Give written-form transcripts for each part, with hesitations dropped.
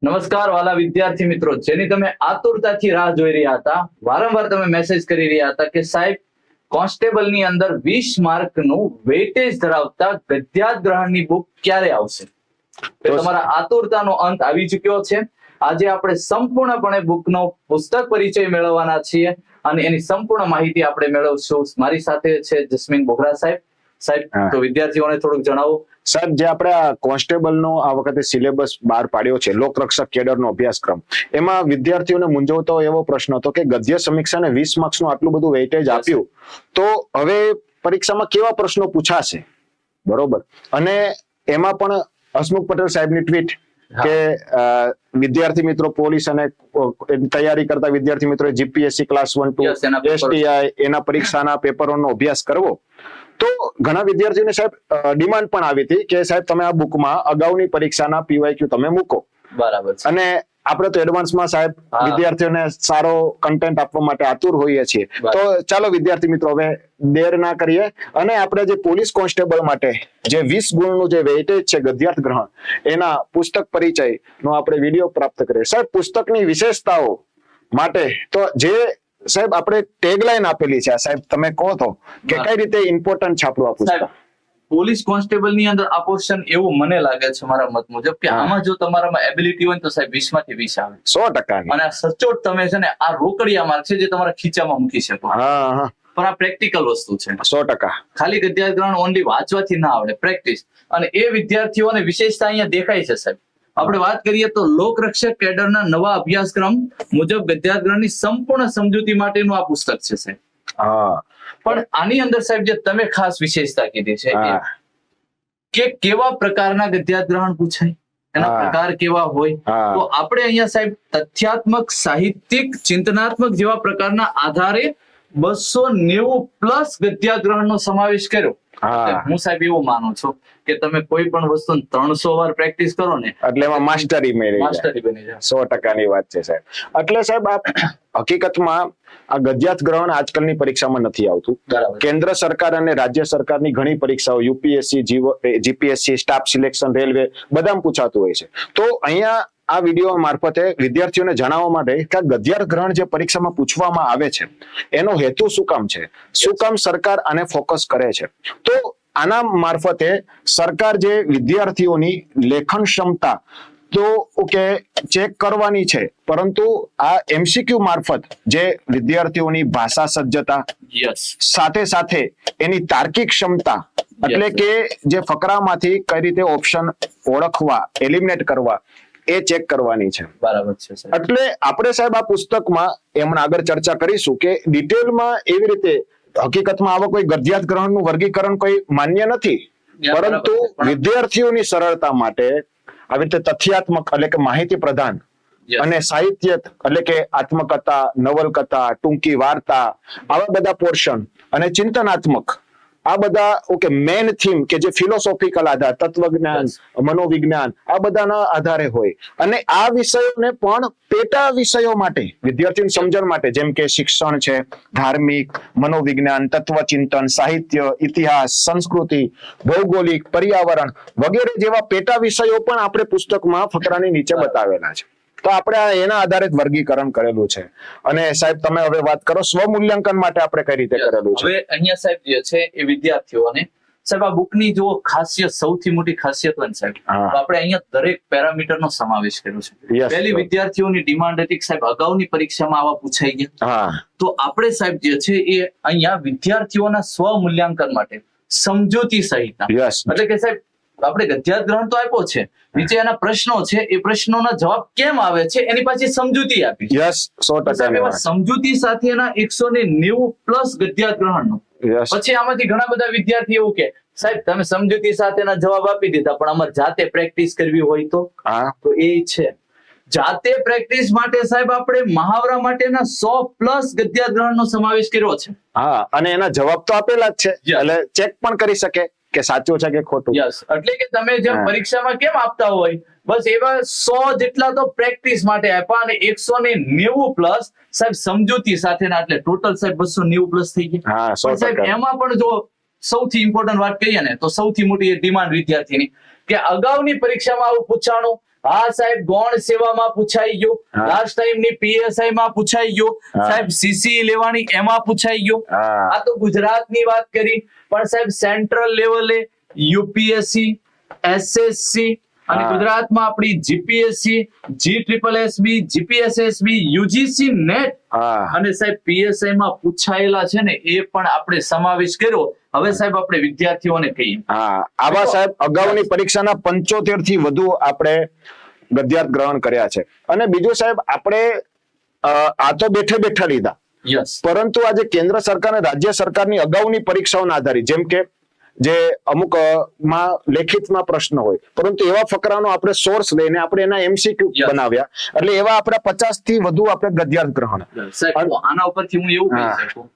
નમસ્કાર વાલા વિદ્યાર્થી મિત્રો, જેની તમે આતુરતાથી રાહ જોઈ રહ્યા હતા. વારંવાર તમે મેસેજ કરી રહ્યા હતા કે સાહેબ કોન્સ્ટેબલ ની અંદર 20 માર્કનું વેટેજ ધરાવતા ગદ્યાર્થ ગ્રહણની બુક ક્યારે આવશે? તો તમારા આતુરતાનો અંત આવી ચુક્યો છે. આજે આપણે સંપૂર્ણપણે બુકનો પુસ્તક પરિચય મેળવવાના છીએ અને એની સંપૂર્ણ માહિતી આપણે મેળવશું. મારી સાથે છે જસ્મીન બોગરા સાહેબ. તો વિદ્યાર્થીઓને થોડુંક જણાવો. સાહેબ, જે આપણે આ કોન્સ્ટેબલનો આ વખતે સિલેબસ બહાર પાડ્યો છે, લોકરક્ષક કેડરનો અભ્યાસક્રમ, એમાં વિદ્યાર્થીઓને મૂંઝવતો એવો પ્રશ્ન હતો કે ગદ્ય સમીક્ષાને 20 માર્ક્સનું આટલું બધું વેઇટેજ આપ્યું, તો હવે પરીક્ષામાં કેવા પ્રશ્નો પૂછાશે? બરોબર. અને એમાં પણ હસમુખ પટેલ સાહેબની ટ્વીટ કે વિદ્યાર્થી મિત્રો, પોલીસ અને તૈયારી કરતા વિદ્યાર્થી મિત્રો જીપીએસસી ક્લાસ 1 2 એસટીઆઈ એના પરીક્ષાના પેપરોનો અભ્યાસ કરવો. તો ઘણા વિદ્યાર્થીઓને સાહેબ ડિમાન્ડ પણ આવી હતી કે સાહેબ તમે આ બુકમાં અગાઉની પરીક્ષાના પીવાયક્યુ તમે મૂકો. બરાબર. અને આપણે તો એડવાન્સમાં સાહેબ વિદ્યાર્થીઓને સારો કન્ટેન્ટ આપવા માટે આતુર હોઈએ છીએ. તો ચાલો વિદ્યાર્થી મિત્રો, હવે દેર ના કરીએ અને આપણે જે પોલીસ કોન્સ્ટેબલ માટે જે 20 ગુણનું જે વેઇટેજ છે ગદ્યાર્થ ગ્રહણ, એના પુસ્તક પરિચય નો આપણે વિડીયો પ્રાપ્ત કરીએ. સાહેબ, પુસ્તકની વિશેષતાઓ માટે તો જે સાહેબ આપણે ટેગલાઈન આપેલી છે, સાહેબ તમે કહો તો કે કઈ રીતે ઇમ્પોર્ટન્ટ છે આપણું આ પુસ્તક? પોલીસ કોન્સ્ટેબલ ની અંદર આ પોર્શન એવું મને લાગે છે મારા મત મુજબ કે આમાં જો તમારામાં એબિલિટી હોય તો સાહેબ 20 માંથી 20 આવે. 100%. અને આ સચોટ તમે છે ને આ રોકડિયા માર્ક છે જે તમારા ખીચામાં મૂકી શકો. પણ આ પ્રેક્ટિકલ વસ્તુ છે. 100%. ખાલી ગદ્યાર્થ ગ્રહણ ઓનલી વાંચવાથી ના આવડે, પ્રેક્ટિસ. અને એ વિદ્યાર્થીઓને વિશેષતા અહીંયા દેખાય છે સાહેબ. આપણે વાત કરીએ તો લોકરક્ષક કેડરના નવા અભ્યાસક્રમ મુજબ ગદ્યાર્થ ગ્રહણની સંપૂર્ણ સમજૂતી માટેનું આ પુસ્તક છે સાહેબ. પણ આની અંદર સાહેબ જે તમે ખાસ વિશેષતા કીધી છે કે કેવા પ્રકારના ગદ્યાર્થ ગ્રહણ પૂછાય, એના પ્રકાર કેવા હોય, તો આપણે અહીંયા સાહેબ તથ્યાત્મક, સાહિત્યિક, ચિંતનાત્મક જેવા પ્રકારના આધારે 290 પ્લસ ગદ્યાર્થ ગ્રહણનો સમાવેશ કર્યો. હું સાહેબ એવું માનું છું કે તમે કોઈ પણ વસ્તુ 300 વાર પ્રેક્ટિસ કરો ને એટલે એમાં માસ્ટરી બની જાય. 100% ની વાત છે સાહેબ. એટલે સાહેબ આ હકીકતમાં આ ગદ્યાર્થ ગ્રહણ આજકાલની પરીક્ષામાં નથી આવતું. કેન્દ્ર સરકાર અને રાજ્ય સરકારની ઘણી પરીક્ષાઓ, UPSC, GPSC, staff selection, railway, બધામાં પૂછાતું હોય છે. તો અહીંયા આ વિડીયો મારફતે વિદ્યાર્થીઓને જણાવવા માટે કે ગદ્યાર્થ ગ્રહણ જે પરીક્ષામાં પૂછવામાં આવે છે એનો હેતુ શું કામ છે, શું કામ સરકાર આને ફોકસ કરે છે. તો આના મારફતે સરકાર જે વિદ્યાર્થીઓની લેખન ક્ષમતા તો કે ચેક કરવાની છે, પરંતુ આ એમસીક્યુ મારફત જે વિદ્યાર્થીઓની ભાષા સજ્જતા, સાથે સાથે એની તાર્કિક ક્ષમતા, એટલે કે જે ફકરામાંથી કઈ રીતે ઓપ્શન ઓળખવા, એલિમિનેટ કરવા, એ ચેક કરવાની છે. બરાબર છે. એટલે આપણે સાહેબ આ પુસ્તકમાં એમણે આગળ ચર્ચા કરીશું કે ડિટેલમાં એવી રીતે, હકીકતમાં આવા કોઈ ગદ્યાર્થ ગ્રહણનું વર્ગીકરણ કોઈ માન્ય નથી, પરંતુ વિદ્યાર્થીઓની સરળતા માટે આવી રીતે તથ્યાત્મક એટલે કે માહિતી પ્રધાન અને સાહિત્ય એટલે કે આત્મકથા, નવલકથા, ટૂંકી વાર્તા, આવા બધા પોર્શન અને ચિંતનાત્મક આ બધા મેન થીમ કે જે ફિલોસોફિકલ આધાર, તત્વજ્ઞાન, મનોવિજ્ઞાન, આ બધાના આધારે હોય. અને આ વિષયોને પણ પેટા વિષયો માટે, વિદ્યાર્થીની સમજણ માટે, જેમ કે શિક્ષણ છે, ધાર્મિક, મનોવિજ્ઞાન, તત્વચિંતન, સાહિત્ય, ઇતિહાસ, સંસ્કૃતિ, ભૌગોલિક, પર્યાવરણ વગેરે જેવા પેટા વિષયો પણ આપણે પુસ્તકમાં ફકરાની નીચે બતાવેલા છે. તો આપણે એના આધારે વર્ગીકરણ કરેલું છે. અને સાહેબ તમે હવે વાત કરો સ્વમૂલ્યાંકન માટે આપણે કઈ રીતે કરેલું છે. હવે અહીંયા સાહેબ જે છે એ વિદ્યાર્થીઓને સાહેબ આ બુકની જો ખાસિયત, સૌથી મોટી ખાસિયત હોય સાહેબ, તો આપણે અહીંયા દરેક પેરામીટરનો સમાવેશ કર્યો છે. પહેલી વિદ્યાર્થીઓની ડિમાન્ડ હતી કે સાહેબ અગાઉની પરીક્ષામાં આવા પૂછાઈ ગયા, તો આપણે સાહેબ જે છે એ અહીંયા વિદ્યાર્થીઓના સ્વમૂલ્યાંકન માટે સમજૂતી સહિતના, એટલે કે સાહેબ આપણે ગદ્યાર્થ ગ્રહણ તો આપ્યો છે, નીચે એના પ્રશ્નો છે, એ પ્રશ્નોના જવાબ કેમ આવે છે એની પાછી સમજૂતી આપી. 100% સમજૂતી સાથેના 190 પ્લસ ગદ્યાર્થ ગ્રહણનો. પછી આમાંથી ઘણા બધા વિદ્યાર્થી એવું કે સાહેબ તમે સમજૂતી સાથેના જવાબ આપી દીધા, પણ અમારે જાતે પ્રેક્ટિસ કરવી હોય તો એ છે. જાતે પ્રેક્ટિસ માટે સાહેબ આપણે મહાવરા માટેના 100 પ્લસ ગદ્યાર્થ ગ્રહણનો સમાવેશ કર્યો છે. અને એના જવાબ તો આપેલા જ છે, એટલે ચેક પણ કરી શકે કે સાચું છે કે ખોટું. એટલે કે તમે જેમ પરીક્ષામાં કેમ આપતા હોય, બસ એવા 100 જેટલા તો પ્રેક્ટિસ માટે આપ્યા, અને 190 પ્લસ સાહેબ સમજૂતી સાથેના, એટલે ટોટલ સાહેબ 290 પ્લસ થઈ ગયા. સાહેબ એમાં પણ જો સૌથી ઇમ્પોર્ટન્ટ વાત કહીએ ને, તો સૌથી મોટી ડિમાન્ડ વિદ્યાર્થીની કે અગાઉની પરીક્ષામાં આવું પૂછાણું, હા સાહેબ, ગૌણ સેવામાં પૂછાઈ ગયું, હા. લાસ્ટ ટાઈમ ની પીએસઆઈ માં પૂછાઈ ગયું, હા. સાહેબ સીસી લેવાની એમાં પૂછાઈ ગયું. હા આ તો ગુજરાતની વાત કરી, પણ સાહેબ સેન્ટ્રલ લેવલે યુપીએસસી, એસએસસી અને હા. ગુજરાતમાં આપણી GPSC, GSSB, GPSSB, UGC net હા અને સાહેબ પીએસઆઈ માં પૂછાયેલા છે ને એ પણ આપણે સમાવેશ કર્યો. હવે સાહેબ આપણે વિદ્યાર્થીઓને કહીએ, હા આવા સાહેબ અગાઉની પરીક્ષાના 75 થી વધુ આપણે ગદ્યાર્થ ગ્રહણ કર્યા છે. અને બીજું સાહેબ આપણે આ તો બેઠે બેઠા લીધા, યસ પરંતુ આજે કેન્દ્ર સરકાર અને રાજ્ય સરકારની અગાઉની પરીક્ષાઓના આધારિત, જેમ કે જે અમુક માં લેખિતમાં પ્રશ્ન હોય, પરંતુ એવા ફકરાનો આપણે સોર્સ લઈને આપણે એના એમસીક્યુ Yes. બનાવ્યા, એટલે એવા આપણા 50 થી વધુ આપણે ગદ્યાર્થ ગ્રહણ. સાહેબ તો આના ઉપરથી હું એવું કહી હા. શકું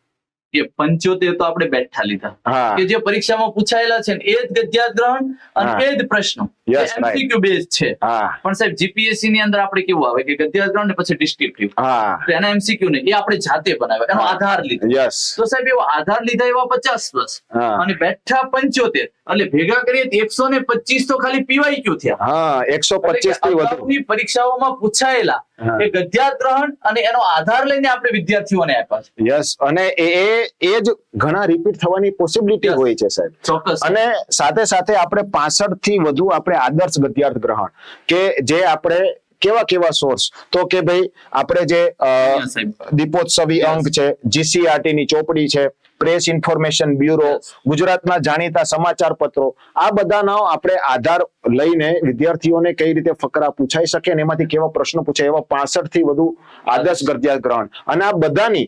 કે 75 તો આપણે બેઠા લીધા, હા કે જે પરીક્ષામાં પૂછાયેલા છે ને એ જ ગદ્યાર્થ ગ્રહણ અને હા. એ જ પ્રશ્નો Yes, right. એમસીક્યુ બેઝ છે. હા પણ સાહેબ જીપીએસસી ની અંદર આપણે કેવું આવે કે ગદ્યાર્થ ગ્રહણ ને પછી ડિસ્ક્રિપ્ટિવ, હા તો એના એમસીક્યુ ને એ આપણે જાતે બનાવ્યા, એનો આધાર લીધો. યસ તો સાહેબ એવો આધાર લીધા એવા 50+ હા અને બેઠા 75, એટલે ભેગા કરીએ તો 125 તો ખાલી પીવાયક્યુ થયા. હા 125 થી વધુ. અગાઉની પરીક્ષાઓમાં પૂછાયેલા હા. એ ગદ્યાર્થ ગ્રહણ અને એનો આધાર લઈને આપણે વિદ્યાર્થીઓને આપ્યા છે. યસ અને એ જ ઘણા રિપીટ થવાની પોસિબિલિટી Yes. હોય છે સાહેબ. ચોક્કસ. અને સાથે સાથે આપણે 65 થી વધુ આપણે આદર્શ ગદ્યાર્થ ગ્રહણ, કે જે આપણે કેવા સોર્સ, તો કે ભાઈ આપણે જે Yes, સાહેબ. દીપોત્સવી Yes. અંક છે, જીસીઆરટી ની ચોપડી છે, પ્રેસ ઇન્ફોર્મેશન બ્યુરો, Yes. ગુજરાતના જાણીતા સમાચાર પત્રો, આ બધાનો આપણે આધાર લઈને વિદ્યાર્થીઓને કઈ રીતે ફકરા પૂછાઈ શકે અને એમાંથી કેવા પ્રશ્નો પૂછાય, એવા 65 થી વધુ આદર્શ ગદ્યાર્થ ગ્રહણ. અને આ બધાની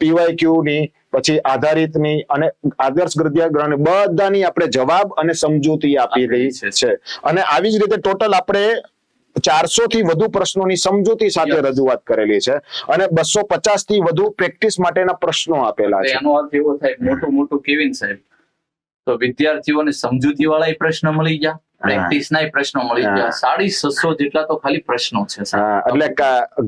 પીવાયક્યુ ની પછી આધારિતની અને આદર્શ ગદ્યાર્થ ગ્રહણ બધાની આપણે જવાબ અને સમજૂતી આપી રહી છે. અને આવી જ રીતે ટોટલ આપણે 400 થી વધુ પ્રશ્નોની સમજૂતી સાથે Yes. રજૂઆત કરેલી છે અને 250 થી વધુ પ્રેક્ટિસ માટેના પ્રશ્નો આપેલા છે. એનો અર્થ એવો થાય, મોટું કેવિન સાહેબ, તો વિદ્યાર્થીઓને સમજૂતી વાળા પ્રશ્ન મળી ગયા, પ્રેક્ટિસ ના પ્રશ્નો મળી હા. ગયા, 650 જેટલા તો ખાલી પ્રશ્નો છે સાહેબ. હા એટલે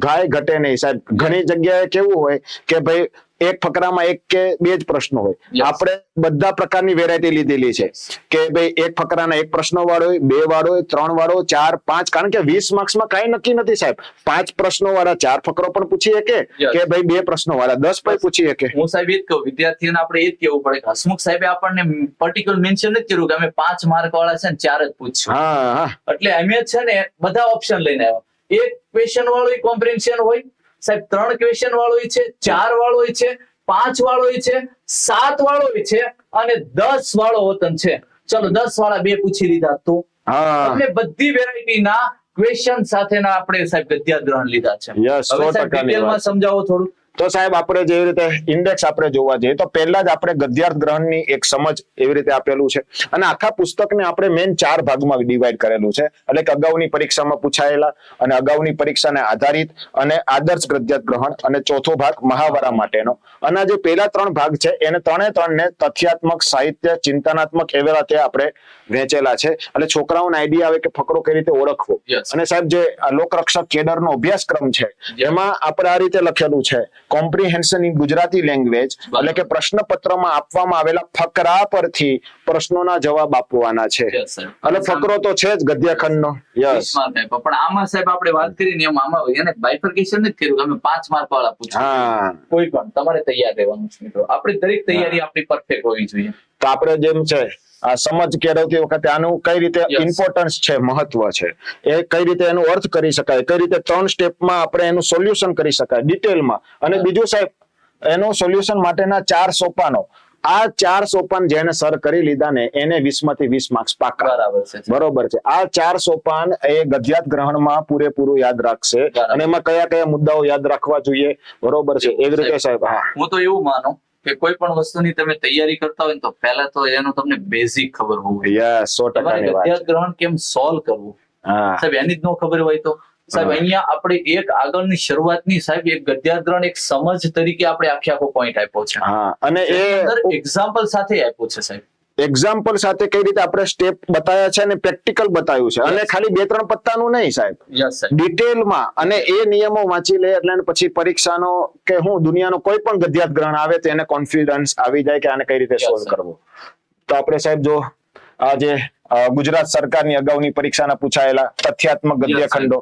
ગાય ઘટે નહીં સાહેબ. ઘણી જગ્યાએ કેવું હોય કે ભાઈ એક ફકરામાં એક કે બે જ પ્રશ્નો હોય. Yes. આપણે બધા પ્રકારની વેરાયટી લીધેલી છે કે ભાઈ એક ફકરાના એક પ્રશ્ન વાળો હોય, બે વાળો હોય, 3 વાળો, 4, 5, કારણ કે 20 માર્ક્સમાં કાંઈ નક્કી નથી સાહેબ. 5 પ્રશ્નો વાળા 4 ફકરો પણ પૂછી શકે, Yes. કે ભાઈ 2 પ્રશ્નો વાળા 10 પણ પૂછી શકે. હું સાહેબ એ જ કહું, વિદ્યાર્થીઓને આપણે એ જ કહેવું પડે કે હસમુખ સાહેબે આપણને પર્ટિક્યુલર મેન્શન નથી કર્યું કે અમે 5 માર્ક વાળા છે ને 4 જ પૂછશું. હા હા એટલે અમે છે ને બધા ઓપ્શન લઈને આવ્યા. એક ક્વેશ્ચન વાળો કોમ્પ્રિહેન્શન હોય સાહેબ, 3 ક્વેશ્ચન વાળો છે, 4 વાળો છે, 5 વાળો છે, 7 વાળો છે અને 10 વાળો વતન છે. ચલો 10 વાળા 2 પૂછી લીધા તો હા એટલે બધી વેરાયટીના ક્વેશ્ચન સાથેના આપણે સાહેબ ગદ્યાર્થ ગ્રહણ લીધા છે. Yes, હવે 100% સાહેબ ડિટેલમાં સમજાવો થોડું. તો સાહેબ આપણે જેવી રીતે ઇન્ડેક્સ આપણે જોવા જઈએ તો પહેલા જ આપણે ગદ્યાર્થ ગ્રહણની એક સમજ એવી રીતે આપેલું છે અને આખા પુસ્તકને આપણે મેઇન 4 ભાગમાં ડિવાઈડ કરેલું છે. એટલે કે અગાઉની પરીક્ષામાં પૂછાયેલા અને અગાઉની પરીક્ષાને આધારિત અને આદર્શ ગદ્યાર્થ ગ્રહણ અને ચોથો ભાગ મહાવરા માટેનો. અને આ જે પહેલા 3 ભાગ છે એને 3 ને તથ્યાત્મક, સાહિત્ય, ચિંતનાત્મક એવા રીતે આપણે વહેંચેલા છે. એટલે છોકરાઓને આઈડિયા આવે કે ફકરો કઈ રીતે ઓળખવો. Yes. અને સાહેબ જે આ લોકરક્ષક કેડરનો અભ્યાસક્રમ છે એમાં આપણે આ રીતે લખેલું છે, કોમ્પ્રિહેન્શન ઇન ગુજરાતી લેંગ્વેજ, એટલે કે પ્રશ્નપત્રમાં આપવામાં આવેલા ફકરા પરથી પ્રશ્નોના જવાબ આપવાના છે. Yes, sir. એટલે ફકરો તો છે જ ગદ્યખંડનો. યસ 20 માર્ક આપ્યા. પણ આમાં સાહેબ આપણે વાત કરીને એમ આમાં એને બાયફર્કેશન નથી કર્યું કે અમે 5 માર્ક વાળા પૂછ્યું. હા કોઈ પણ તમારે તૈયાર રહેવાનું છે મિત્રો. આપણી દરેક તૈયારી આપણી પરફેક્ટ હોવી જોઈએ. તો આપણે જેમ છે આ સમજ કેળવતી વખતે આનું કઈ રીતે Yes. ઇમ્પોર્ટન્સ છે, મહત્વ છે, એ કઈ રીતે એનો અર્થ કરી શકાય, કઈ રીતે 3 સ્ટેપમાં આપણે એનું સોલ્યુશન કરી શકાય ડિટેલમાં. અને બીજું સાહેબ એનું સોલ્યુશન માટેના 4 સોપાનો, આ 4 સોપાન જેને સર કરી લીધા ને એને 20 માંથી 20 માર્ક્સ પાકા. બરાબર છે. બરોબર છે. આ 4 સોપાન એ ગદ્યાર્થ ગ્રહણમાં પૂરેપૂરું યાદ રાખશે. બરાબર. અને એમાં કયા મુદ્દાઓ યાદ રાખવા જોઈએ. બરોબર છે. એવી રીતે સાહેબ. હા હું તો એવું માનું કે કોઈ પણ વસ્તુની તમે તૈયારી કરતા હોય ને તો પહેલા તો એનું તમને બેઝિક ખબર હોવું જોઈએ. યસ 100% તમારે ની વાત. ગદ્યાર્થ ગ્રહણ કેમ સોલ્વ કરવું હા સાહેબ એની જ ન ખબર હોય તો સાહેબ હા. અહીંયા આપણે એક આગળની શરૂઆતની સાહેબ એક ગદ્યાર્થ ગ્રહણ એક સમજ તરીકે આપણે આખો પોઈન્ટ આપ્યો છે. હા અને એ એક્ઝામ્પલ સાથે આપ્યો છે સાહેબ. એક્ઝામ્પલ સાથે કઈ રીતે આપણે સ્ટેપ બતાવ્યા છે અને પ્રેક્ટિકલ બતાવ્યું છે. અને ખાલી 2-3 પત્તાનું નહીં સાહેબ, યસ સાહેબ. ડિટેલમાં. અને એ નિયમો વાંચી લે એટલે એને પછી પરીક્ષાનો કે દુનિયાનો કોઈ પણ ગદ્યાર્થ ગ્રહણ આવે તો એને કોન્ફિડન્સ આવી જાય કે આને કઈ રીતે Yes, સોલ્વ sir. કરવું. તો આપણે સાહેબ જો આ જે ગુજરાત સરકારની અગાઉની પરીક્ષાના પૂછાયેલા તથ્યાત્મક ગદ્ય ખંડો.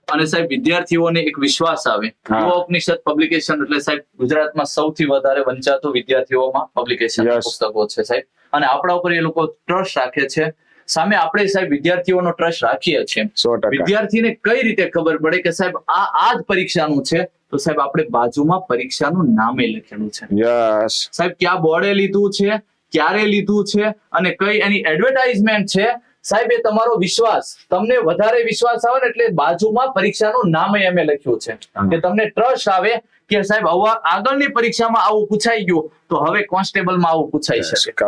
અને સાહેબ વિદ્યાર્થીઓને એક વિશ્વાસ આવે. હા. યુવા ઉપનિષદ પબ્લિકેશન એટલે સાહેબ ગુજરાતમાં સૌથી વધારે વંચાતું વિદ્યાર્થીઓમાં પબ્લિકેશન Yes. પુસ્તકો છે સાહેબ. અને આપણા ઉપર એ લોકો ટ્રસ્ટ રાખે છે. સામે આપણે સાહેબ વિદ્યાર્થીઓનો ટ્રસ્ટ રાખીએ છીએ. 100%. વિદ્યાર્થીને કઈ રીતે ખબર પડે કે સાહેબ આ જ પરીક્ષાનું છે, તો સાહેબ આપણે બાજુમાં પરીક્ષાનું નામે લખેલું છે. યસ. સાહેબ ક્યાં બોર્ડે લીધું છે, ક્યારે લીધું છે અને કઈ એની એડવર્ટાઇઝમેન્ટ છે. સાહેબ એ તમારો વિશ્વાસ, તમને વધારે વિશ્વાસ આવે ને એટલે બાજુમાં પરીક્ષાનું નામે અમે લખ્યું છે કે તમને ટ્રસ્ટ આવે કે સાહેબ આગળની પરીક્ષામાં આવું પૂછાઈ ગયું તો હવે કોન્સ્ટેબલમાં આવું પૂછાઈ શકે.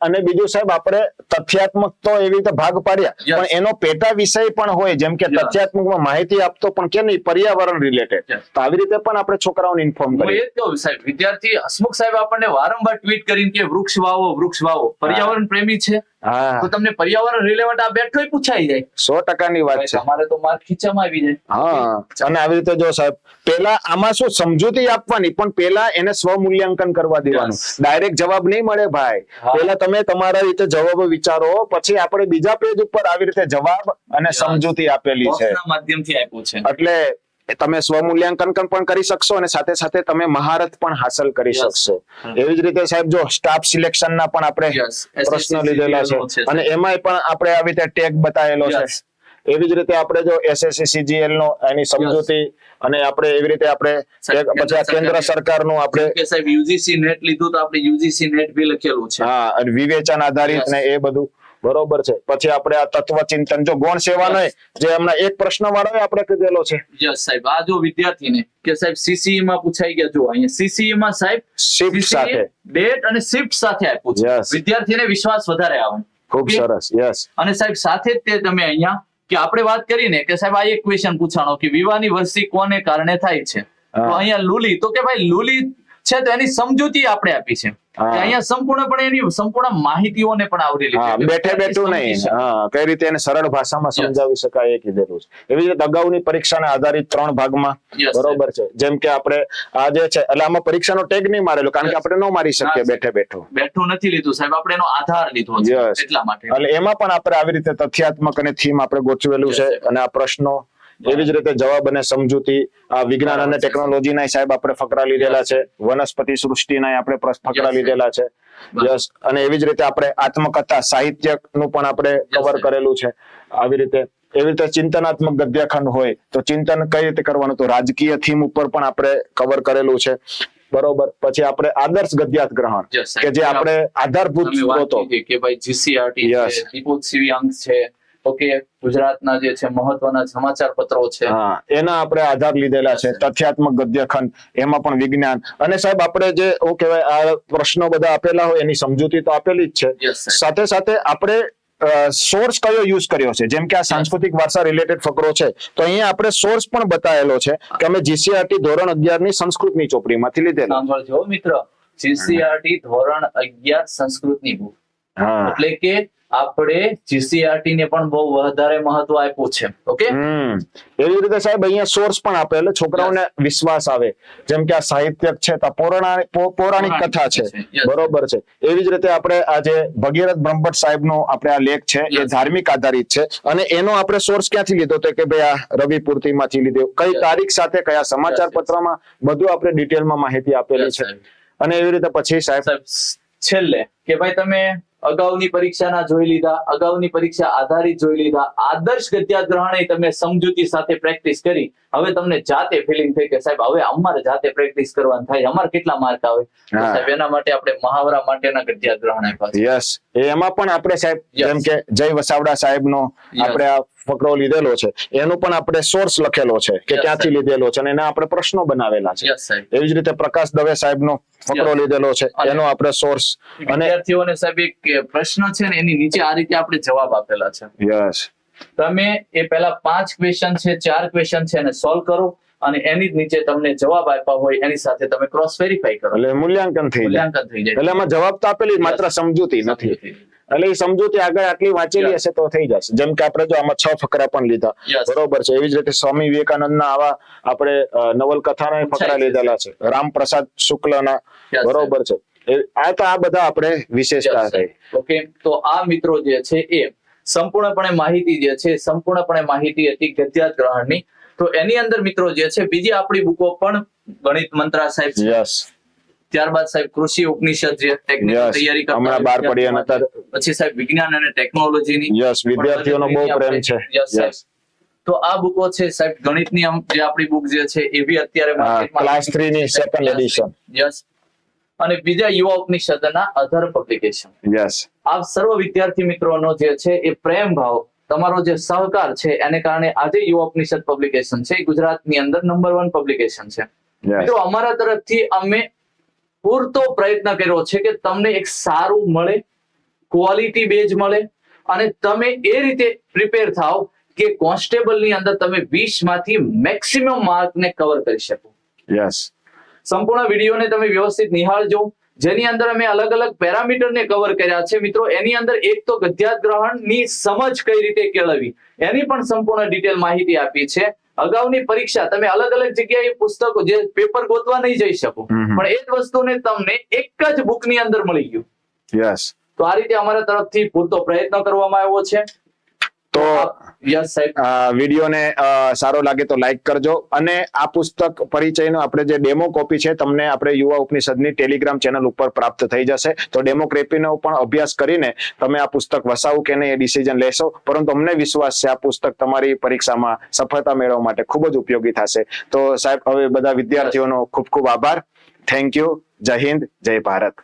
અને બીજું સાહેબ આપણે તથ્યાત્મક તો એવી રીતે ભાગ પાડ્યા, Yes. પણ એનો પેટા વિષય પણ હોય, જેમ કે Yes. તથ્યાત્મકમાં માહિતી આપતો પણ કેમ નહીં, પર્યાવરણ રિલેટેડ. Yes. તો આવી રીતે પણ આપણે છોકરાઓને ઇન્ફોર્મ હું કરીએ. એ જ કહું સાહેબ, વિદ્યાર્થી હસમુખ સાહેબ આપણને વારંવાર ટ્વીટ કરીને કે વૃક્ષ વાવો વૃક્ષ વાવો. પર્યાવરણ પ્રેમી છે હા, તો તમને પર્યાવરણ રિલેવન્ટ આ બેઠો પૂછાઈ જાય. 100%ની વાત છે. તમારે તો માર્ક ખીચામાં આવી જાય. હા, અને આવી રીતે જો સાહેબ પેલા આમાં શું સમજૂતી આપવાની, પણ પેલા એને સ્વમૂલ્યાંકન કરવા દેવાનું. Yes. ડાયરેક્ટ જવાબ નહીં મળે ભાઈ. હા. પેલા તમે તમારા રીતે જવાબો વિચારો, પછી આપણે બીજા પેજ ઉપર આવી રીતે જવાબ અને Yes. સમજૂતી આપેલી છે. બોક્સના માધ્યમથી આપ્યું છે. એટલે તમે સ્વમૂલ્યાંકન પણ કરી શકશો અને સાથે સાથે તમે મહારત પણ હાંસલ કરી Yes. શકશો. એવી જ રીતે સાહેબ જો સ્ટાફ સિલેક્શન ના પણ આપણે Yes. પ્રશ્ન લીધેલા SSC છે, છે. અને એમાંય પણ આપણે આવી રીતે ટેગ બતાવેલો છે. Yes. એવી જ રીતે આપણે જો SSC CGL નો એની સમજૂતી, અને આપણે એવી રીતે આપણે પછી આ કેન્દ્ર સરકારનું આપણે કે સાહેબ યુજીસી નેટ લીધું તો આપણે યુજીસી નેટ બી લખેલું છે. હા, અને વિવેચન આધારિત Yes. ને એ બધું બરોબર છે. પછી આપણે આ તત્વ ચિંતન, જો ગૌણ સેવાનો જે હમણાં એક પ્રશ્ન વાળો આપણે કીધેલો છે યસ સાહેબ, આ જો વિદ્યાર્થીને કે સાહેબ CCE માં પૂછાઈ ગયા, જો અહીંયા CCE માં સાહેબ શિફ્ટ સાથે. ડેટ અને શિફ્ટ સાથે આપ્યું છે. Yes. વિદ્યાર્થીને વિશ્વાસ વધારે આવે. ખૂબ Okay? સરસ. યસ. અને સાહેબ સાથે જ તે તમે અહીંયા કે આપણે વાત કરીને કે સાહેબ આ એક ક્વેશ્ચન પૂછાણો કે વિવાહની વર્ષી કોને કારણે થાય છે, તો હા. અહીંયા લુલી, તો કે ભાઈ લુલી છે તો એની સમજૂતી આપણે આપી છે. હા. કે અહીંયા સંપૂર્ણપણે એની સંપૂર્ણ માહિતીઓને પણ આવરી હા, લીધી છે. બેઠે બેઠું નહીં. સમજી શકે. હા, કઈ રીતે એને સરળ ભાષામાં Yes. સમજાવી શકાય એ કીધેલું છે. એવી રીતે અગાઉની પરીક્ષાને આધારિત 3 ભાગમાં Yes, બરોબર છે. જેમ કે આપણે આ જે છે, એટલે આમાં પરીક્ષાનો ટેગ નહીં મારેલો, કારણ કે Yes. આપણે ન મારી શકીએ ના, બેઠે બેઠું. બેઠું નથી લીધું સાહેબ, આપણે એનો આધાર લીધો છે Yes. એટલા માટે. એટલે એમાં પણ આપણે આવી રીતે તથ્યાત્મક અને થીમ આપણે ગોઠવેલું Yes, છે, sir. અને આ પ્રશ્નો, એવી જ રીતે જવાબ અને સમજૂતી, આ વિજ્ઞાન અને બરાબર છે. ટેકનોલોજીના સાહેબ આપણે ફકરા લીધેલા છે, વનસ્પતિ સૃષ્ટિના આપણે ફકરા Yes, લીધેલા છે. બરાબર. યસ. અને એવી જ રીતે આપણે આત્મકથા સાહિત્યનું પણ આપણે કવર sir. કરેલું છે. આવી રીતે એવી રીતે ચિંતનાત્મક ગદ્યખંડ હોય તો ચિંતન કઈ રીતે કરવાનું, તો રાજકીય થીમ ઉપર પણ આપણે કવર કરેલું છે. બરોબર. પછી આપણે આદર્શ ગદ્યાર્થ ગ્રહણ, Yes, sir. કે જે આપણે આધારભૂત તમે વાત સ્ત્રોતો. કીધી કે ભાઈ GCRT Yes. છે, દીપોત્સવી અંક છે, ઓકે, ગુજરાતના જે છે મહત્વના સમાચાર પત્રો છે. હા, એના આપણે આધાર લીધેલા છે. Yes, sir. તથ્યાત્મક ગદ્યખંડ, એમાં પણ વિજ્ઞાન, અને સાહેબ આપણે જે શું કહેવાય આ પ્રશ્નો બધા આપેલા હોય એની સમજૂતી તો આપેલી જ છે. Yes, sir. સાથે સાથે આપણે સોર્સ કયો યુઝ કર્યો છે, જેમ કે આ સાંસ્કૃતિક વારસા રિલેટેડ ફકરો છે, તો અહીંયા આપણે સોર્સ પણ બતાવેલો છે કે અમે GCRT ધોરણ 11 ની સંસ્કૃતની ચોપડીમાંથી લીધેલો. સાંભળજો મિત્ર, GCRT ધોરણ 11 સંસ્કૃતની બુક, હા. એટલે કે આપણે GCRT ને પણ બહુ વધારે મહત્વ આપ્યું છે. ઓકે, એવી રીતે સાહેબ અહીંયા સોર્સ પણ આપે, એટલે છોકરાઓને વિશ્વાસ આવે. જેમ કે આ સાહિત્યક છે તો પૌરાણિક કથા છે. Yes. બરોબર છે. એવી જ રીતે આપણે આ જે ભગીરથ બ્રહ્મભટ્ટ સાહેબનો આપણે આ લેખ છે એ Yes. ધાર્મિક આધારિત છે, અને એનો આપણે સોર્સ ક્યાંથી લીધો તો કે ભાઈ આ રવિ પૂર્તિમાંથી લીધો, કઈ Yes. તારીખ સાથે કયા સમાચાર Yes, yes. પત્રમાં, બધું આપણે ડિટેલમાં માહિતી આપેલી Yes, છે. સાહેબ. અને એવી રીતે પછી સાહેબ સાહેબ છેલ્લે કે ભાઈ તમે અગાઉની પરીક્ષાના જોઈ લીધા, અગાઉની પરીક્ષા આધારિત જોઈ લીધા, આદર્શ ગદ્યાર્થ ગ્રહણે તમે સમજૂતી સાથે પ્રેક્ટિસ કરી, હવે તમને જાતે ફિલિંગ થઈ કે સાહેબ હવે અમારે જાતે પ્રેક્ટિસ કરવાનું થાય, અમારે કેટલા માર્ક આવે, તો હા. સાહેબ એના માટે આપણે મહાવરા માટેના ગદ્યાર્થ ગ્રહણ આપ્યા છે. યસ, એમાં પણ આપણે સાહેબ Yes. જેમ કે જય વસાવડા સાહેબનો Yes. આપણે આ ફકરો લીધેલો છે, એનું પણ આપણે સોર્સ લખેલો છે કે Yes, ક્યાંથી sir. લીધેલો છે, અને એના આપણે પ્રશ્નો બનાવેલા છે. Yes, સાહેબ. એવી જ રીતે પ્રકાશ દવે સાહેબનો ફકરો Yes. લીધેલો છે, અને એનો આપણે સોર્સ. અને વિદ્યાર્થીઓને સાહેબ એક પ્રશ્ન છે ને એની નીચે આ રીતે આપણે જવાબ આપેલા છે. યસ, તમે એ પહેલા 5 ક્વેશ્ચન છે, 4 ક્વેશ્ચન છે એને સોલ્વ કરો, અને એની જ નીચે તમને જવાબ આપ્યા હોય એની સાથે તમે ક્રોસ વેરીફાઈ કરો, એટલે મૂલ્યાંકન થઈ જાય. મૂલ્યાંકન થઈ જાય. એટલે એમાં જવાબ તો આપેલી જ, માત્ર Yes. સમજૂતી નથી. એટલે એ સમજૂતી આગળ આટલી વાંચેલી Yes. હશે તો થઈ જશે. જેમ કે આપણે જો આમાં 6 ફકરા પણ લીધા, Yes. બરોબર છે. એવી જ રીતે સ્વામી વિવેકાનંદના આવા આપણે નવલકથાના ફકરા છે. લીધેલા છે, રામપ્રસાદ શુક્લના, Yes, બરોબર છે. આ તો આ બધા આપણે વિશેષતા છે. ઓકે, તો આ મિત્રો જે છે એ સંપૂર્ણપણે માહિતી જે છે સંપૂર્ણપણે માહિતી હતી ગદ્યાત્ ગ્રહણની. તો એની અંદર મિત્રો જે છે બીજી આપણી બુકો પણ ગણિત મંત્રા સાહેબ છે. યસ ત્યારબાદ સાહેબ કૃષિ ઉપનિષદ જે ટેકનિકલ Yes. તૈયારી કરતા હમણાં બહાર પડી અને પછી સાહેબ વિજ્ઞાન અને ટેકનોલોજીની યસ વિદ્યાર્થીઓનો બહુ પ્રેમ છે. Yes, સાહેબ. યસ તો આ બુકો છે સાહેબ ગણિતની જે આપણી બુક જે છે એ બી અત્યારે માર્કેટમાં ક્લાસ 3 ની સેકન્ડ એડિશન. યસ. અને બીજા યુવા ઉપનિષદના અધર પબ્લિકેશન. યસ આપ સર્વ વિદ્યાર્થી મિત્રોનો જે છે એ પ્રેમ ભાવ, તમારો જે સહકાર છે એને કારણે આજે યુવા ઉપનિષદ પબ્લિકેશન છે એ ગુજરાતની અંદર નંબર 1 પબ્લિકેશન છે. યસ મિત્રો અમારા તરફથી અમે પૂરતો પ્રયત્ન કર્યો છે કે તમને એક સારું મળે, ક્વોલિટી બેઝ મળે અને તમે એ રીતે પ્રિપેર થાવ કે કોન્સ્ટેબલની અંદર તમે 20 માંથી મેક્સિમમ માર્કને કવર કરી શકો. યસ સંપૂર્ણ વિડીયોને તમે વ્યવસ્થિત નિહાળજો, જેની અંદર અમે અલગ અલગ પેરામીટરને કવર કર્યા છે. મિત્રો એની અંદર એક તો ગદ્યાત્ ગ્રહણની સમજ કઈ રીતે કેળવવી એની પણ સંપૂર્ણ ડિટેલ માહિતી આપી છે. અગાઉની પરીક્ષા તમે અલગ અલગ જગ્યાએ પુસ્તકો જે પેપર ગોતવા નહીં જઈ શકો, પણ એ જ વસ્તુને તમને એક જ બુકની અંદર મળી ગયું. યસ તો આ રીતે અમારા તરફથી પૂરતો પ્રયત્ન કરવામાં આવ્યો છે. તો યસ સાહેબ, વિડીયોને સારો લાગે તો લાઈક કરજો અને આ પુસ્તક પરિચયનો આપણે જે ડેમો કોપી છે તમને આપણે યુવા ઉપનિષદની ટેલિગ્રામ ચેનલ ઉપર પ્રાપ્ત થઈ જશે. તો ડેમો કોપીનો પણ અભ્યાસ કરીને તમે આ પુસ્તક વસાવું કે નહીં એ ડિસિઝન લેશો, પરંતુ અમને વિશ્વાસ છે આ પુસ્તક તમારી પરીક્ષામાં સફળતા મેળવવા માટે ખૂબ જ ઉપયોગી થશે. તો સાહેબ હવે બધા વિદ્યાર્થીઓનો ખૂબ ખૂબ આભાર. Thank you. જય હિન્દ, જય ભારત.